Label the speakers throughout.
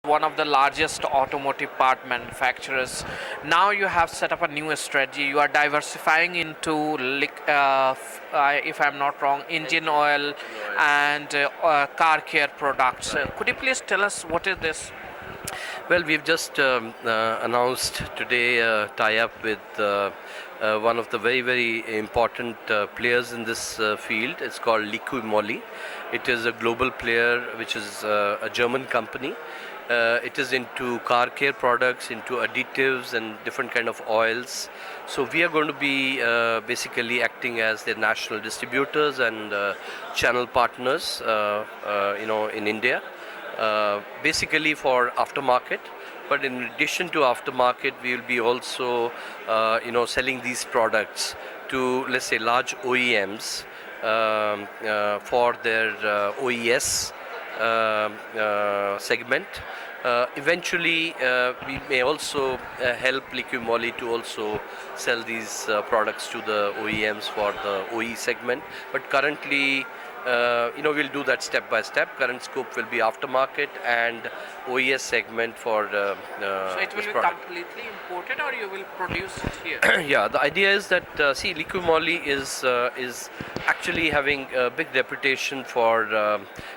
Speaker 1: one of the largest automotive part manufacturers. Now you have set up a new strategy. You are diversifying into, if I'm not wrong, engine oil and car care products. Could you please tell us what is this?
Speaker 2: Well, we've just announced today a tie-up with one of the very important players in this field. It's called Liqui Moly. It is a global player, which is a German company. It is into car care products, into additives and different kind of oils. So we are going to be basically acting as their national distributors and channel partners, in India. Basically for aftermarket, but in addition to aftermarket, we will be also selling these products to, let's say, large OEMs for their OES segment. Eventually we may also help Liqui Moly to also sell these products to the OEMs for the OE segment, but currently we'll do that step by step. Current scope will be aftermarket and OES segment for
Speaker 1: So it will be
Speaker 2: product.
Speaker 1: completely imported, or you will produce it here?
Speaker 2: Yeah, the idea is that Liqui Moly is actually having a big reputation for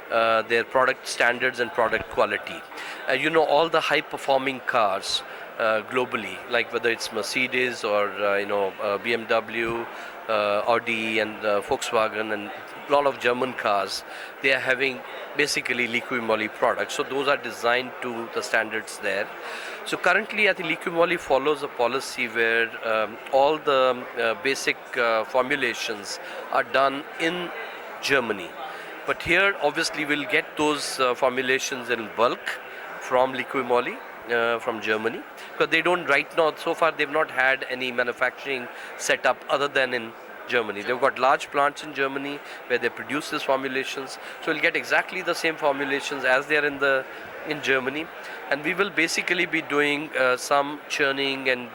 Speaker 2: their product standards and product quality. All the high performing cars globally, like whether it's Mercedes or BMW, Audi and Volkswagen and a lot of German cars, they are having basically Liqui Moly products. So those are designed to the standards there. So currently, I think Liqui Moly follows a policy where all the basic formulations are done in Germany. But here, obviously, we'll get those formulations in bulk from Liqui Moly. From Germany, because they don't right now, so far they've not had any manufacturing setup other than in Germany. They've got large plants in Germany where they produce these formulations, so we'll get exactly the same formulations as they are in Germany, and we will basically be doing some churning and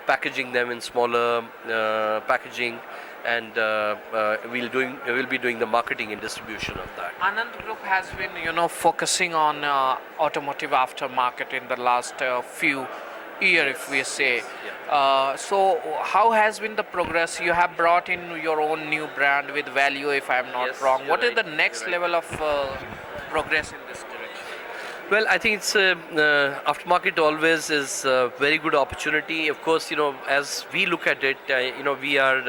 Speaker 2: packaging them in smaller packaging, and we'll be doing the marketing and distribution of that.
Speaker 1: Anand Group has been, focusing on automotive aftermarket in the last few years, if we say. So, how has been the progress? You have brought in your own new brand with value, if I'm not
Speaker 2: Yes,
Speaker 1: wrong.
Speaker 2: you're
Speaker 1: What is
Speaker 2: right,
Speaker 1: the next
Speaker 2: you're right.
Speaker 1: level of progress in this direction?
Speaker 2: Well, I think it's aftermarket always is a very good opportunity. Of course, as we look at it, we are,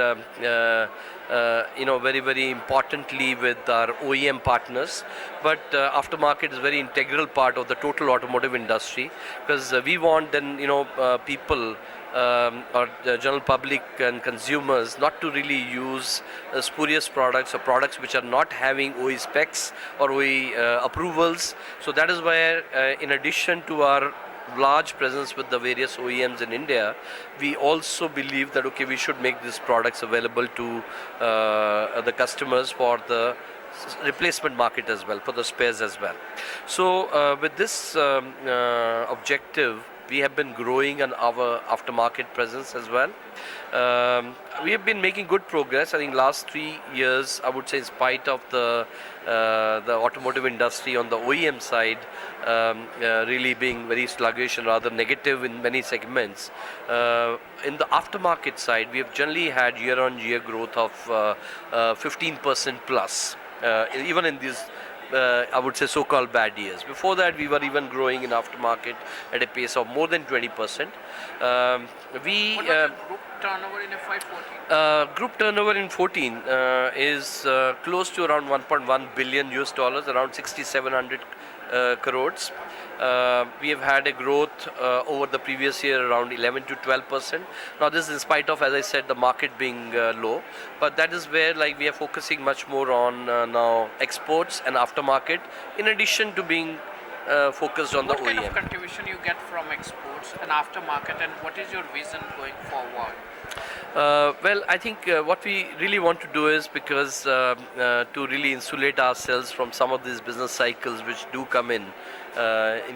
Speaker 2: very importantly with our OEM partners. But aftermarket is a very integral part of the total automotive industry, because we want then, people or the general public and consumers not to really use spurious products or products which are not having OE specs or OE approvals. So that is where, in addition to our large presence with the various OEMs in India, we also believe that we should make these products available to the customers for the replacement market as well, for the spares as well. So with this objective, we have been growing on our aftermarket presence as well. We have been making good progress. I think last 3 years, I would say, in spite of the automotive industry on the OEM side really being very sluggish and rather negative in many segments, in the aftermarket side, we have generally had year-on-year growth of 15% plus, even in these I would say so-called bad years. Before that, we were even growing in aftermarket at a pace of more than 20%.
Speaker 1: What was the group turnover in FY14?
Speaker 2: Group turnover in 14 is close to around 1.1 billion US dollars, around 6,700 crores. We have had a growth over the previous year around 11 to 12%. Now this is in spite of, as I said, the market being low, but that is where we are focusing much more on now exports and aftermarket, in addition to being focused on the OEM.
Speaker 1: What kind of contribution you get from exports and aftermarket, and what is your vision going forward?
Speaker 2: Well, I think what we really want to do is because to really insulate ourselves from some of these business cycles which do come in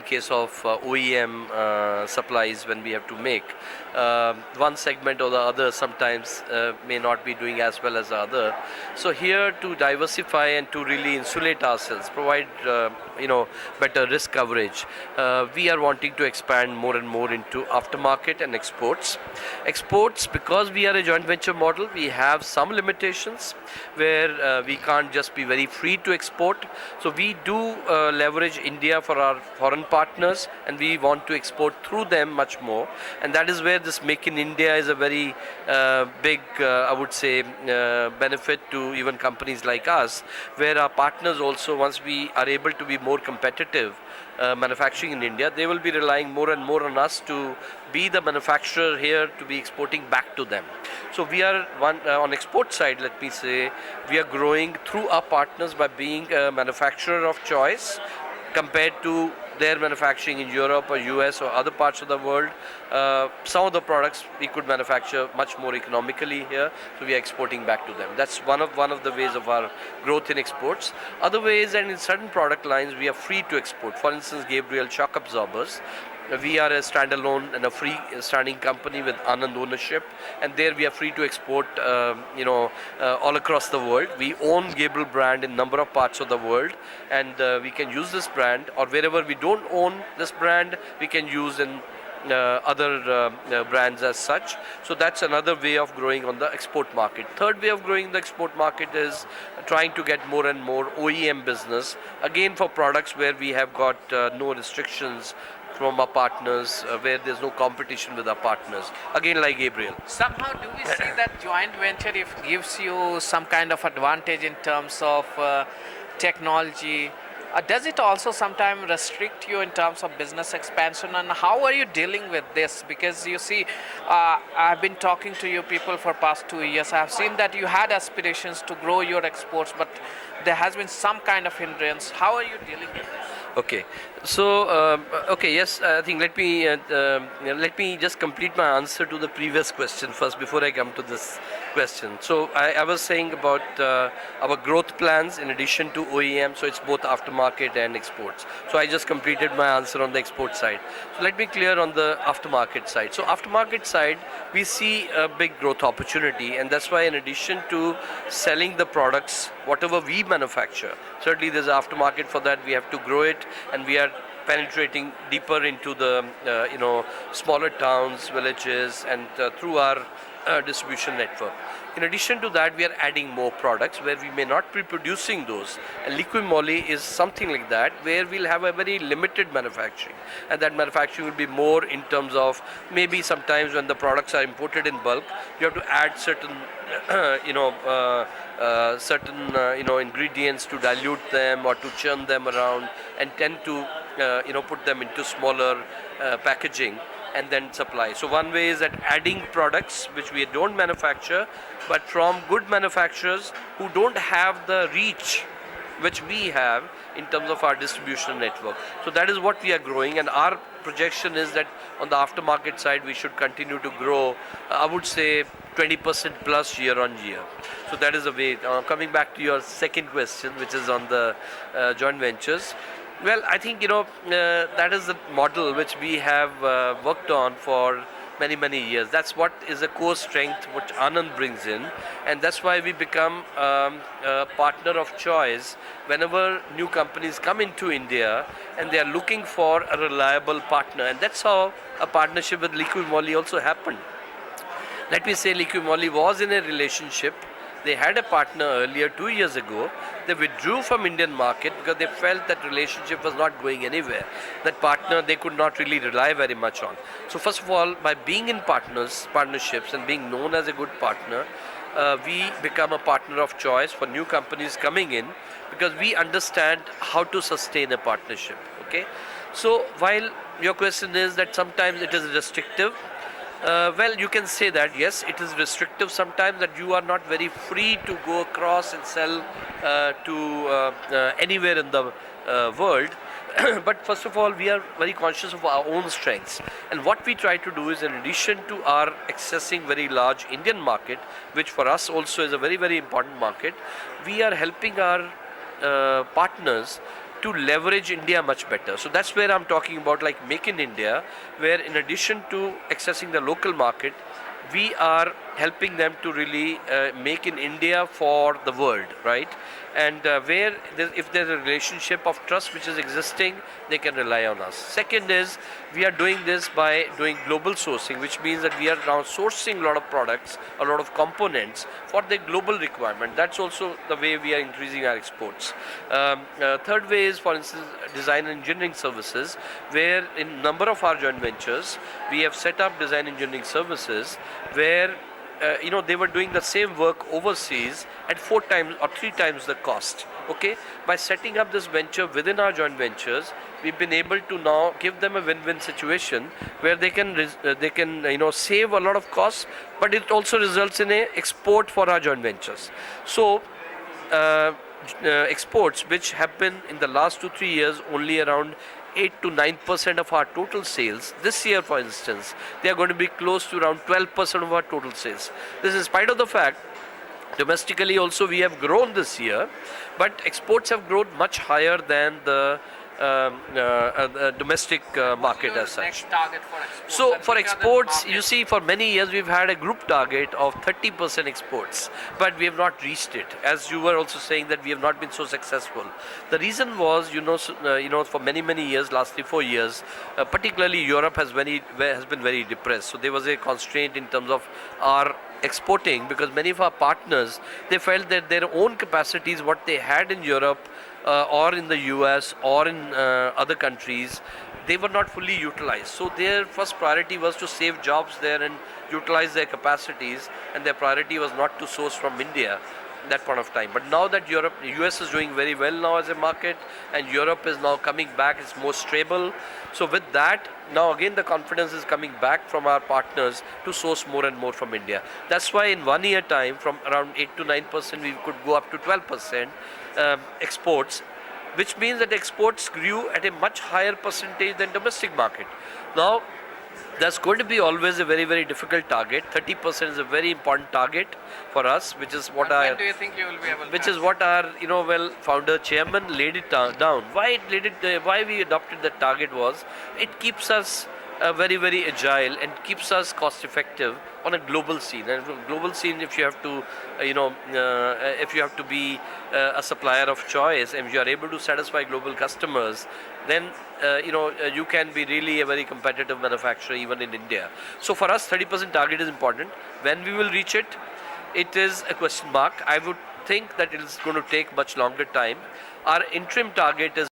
Speaker 2: case of OEM supplies when we have to make one segment or the other sometimes may not be doing as well as the other. So here to diversify and to really insulate ourselves, provide better risk coverage, we are wanting to expand more and more into aftermarket and exports. Exports, because we are a joint venture model, we have some limitations where we can't just be very free to export. So we do leverage India for our foreign partners, and we want to export through them much more. And that is where this Make in India is a very big, I would say, benefit to even companies like us, where our partners also, once we are able to be more competitive manufacturing in India, they will be relying more and more on us to be the manufacturer here, to be exporting back to them. So we are on export side, let me say, we are growing through our partners by being a manufacturer of choice compared to their manufacturing in Europe or US or other parts of the world. Some of the products we could manufacture much more economically here, so we are exporting back to them. That's one of the ways of our growth in exports. Other ways, and in certain product lines we are free to export. For instance, Gabriel shock absorbers. We are a standalone and a free-standing company with Anand ownership, and there we are free to export, all across the world. We own Gabriel brand in number of parts of the world, and we can use this brand, or wherever we don't own this brand, we can use in other brands as such. So that's another way of growing on the export market. Third way of growing the export market is trying to get more and more OEM business, again for products where we have got no restrictions from our partners, where there's no competition with our partners, again like Gabriel.
Speaker 1: Somehow, do we see that joint venture if gives you some kind of advantage in terms of technology? Does it also sometimes restrict you in terms of business expansion, and how are you dealing with this? Because you see, I've been talking to you people for past 2 years. I've seen that you had aspirations to grow your exports, but there has been some kind of hindrance. How are you dealing with this?
Speaker 2: Okay, so yes, I think let me just complete my answer to the previous question first before I come to this question. So I was saying about our growth plans in addition to OEM. So it's both aftermarket and exports. So I just completed my answer on the export side. So let me clear on the aftermarket side. So aftermarket side, we see a big growth opportunity, and that's why in addition to selling the products, whatever we manufacture, certainly there's aftermarket for that. We have to grow it, and we are penetrating deeper into the smaller towns, villages, and through our distribution network. In addition to that, we are adding more products where we may not be producing those. And liquid moly is something like that, where we'll have a very limited manufacturing, and that manufacturing will be more in terms of maybe sometimes when the products are imported in bulk, you have to add certain ingredients to dilute them or to churn them around, and tend to put them into smaller packaging and then supply. So one way is that adding products which we don't manufacture, but from good manufacturers who don't have the reach which we have in terms of our distribution network. So that is what we are growing, and our projection is that on the aftermarket side we should continue to grow, I would say 20% plus year on year. So that is a way. Coming back to your second question, which is on the joint ventures. Well, I think that is the model which we have worked on for many years. That's what is a core strength which Anand brings in, and that's why we become a partner of choice whenever new companies come into India and they are looking for a reliable partner. And that's how a partnership with Liquid Moly also happened. Let me say Liquid Moly was in a relationship. They had a partner earlier 2 years ago. They withdrew from Indian market because they felt that relationship was not going anywhere. That partner they could not really rely very much on. So first of all, by being in partnerships and being known as a good partner, we become a partner of choice for new companies coming in, because we understand how to sustain a partnership. Okay, so while your question is that sometimes it is restrictive, well, you can say that yes, it is restrictive sometimes, that you are not very free to go across and sell to anywhere in the world. but first of all, we are very conscious of our own strengths. And what we try to do is, in addition to our accessing very large Indian market, which for us also is a very, very important market, we are helping our partners to leverage India much better. So that's where I'm talking about like Make in India, where in addition to accessing the local market, we are helping them to really make in India for the world, right? And if there's a relationship of trust which is existing, they can rely on us. Second is, we are doing this by doing global sourcing, which means that we are now sourcing a lot of products, a lot of components for the global requirement. That's also the way we are increasing our exports. Third way is, for instance, design and engineering services, where in number of our joint ventures, we have set up design engineering services where they were doing the same work overseas at 4 times or 3 times the cost. Okay, by setting up this venture within our joint ventures, we've been able to now give them a win-win situation where they can save a lot of costs, but it also results in a export for our joint ventures. So exports, which have been in the last 2-3 years only around 8 to 9% of our total sales. This year, for instance, they are going to be close to around 12% of our total sales. This is in spite of the fact domestically also we have grown this year, but exports have grown much higher than the domestic market as such.
Speaker 1: Next target for exports.
Speaker 2: So
Speaker 1: And
Speaker 2: for
Speaker 1: which are the
Speaker 2: exports, you
Speaker 1: markets?
Speaker 2: see, for many years we've had a group target of 30% exports, but we have not reached it. As you were also saying that we have not been so successful. The reason was, for many years, last 3-4 years, particularly Europe has been very depressed. So there was a constraint in terms of our exporting, because many of our partners, they felt that their own capacities, what they had in Europe or in the US or in other countries, they were not fully utilized. So their first priority was to save jobs there and utilize their capacities, and their priority was not to source from India at that point of time. But now that US is doing very well now as a market, and Europe is now coming back, it's more stable. So with that, now again the confidence is coming back from our partners to source more and more from India. That's why in 1 year time, from around 8 to 9%, we could go up to 12% exports, which means that exports grew at a much higher percentage than domestic market. Now, that's going to be always a very, very difficult target. 30% is a very important target for us, which is what
Speaker 1: When do you think you will be able to
Speaker 2: our founder chairman laid it down. Why we adopted that target was, it keeps us very, very agile and keeps us cost effective on a global scene. And global scene, if you have to be a supplier of choice, and if you are able to satisfy global customers, then you can be really a very competitive manufacturer even in India. So for us, 30% target is important. When we will reach it, it is a question mark. I would think that it is going to take much longer time. Our interim target is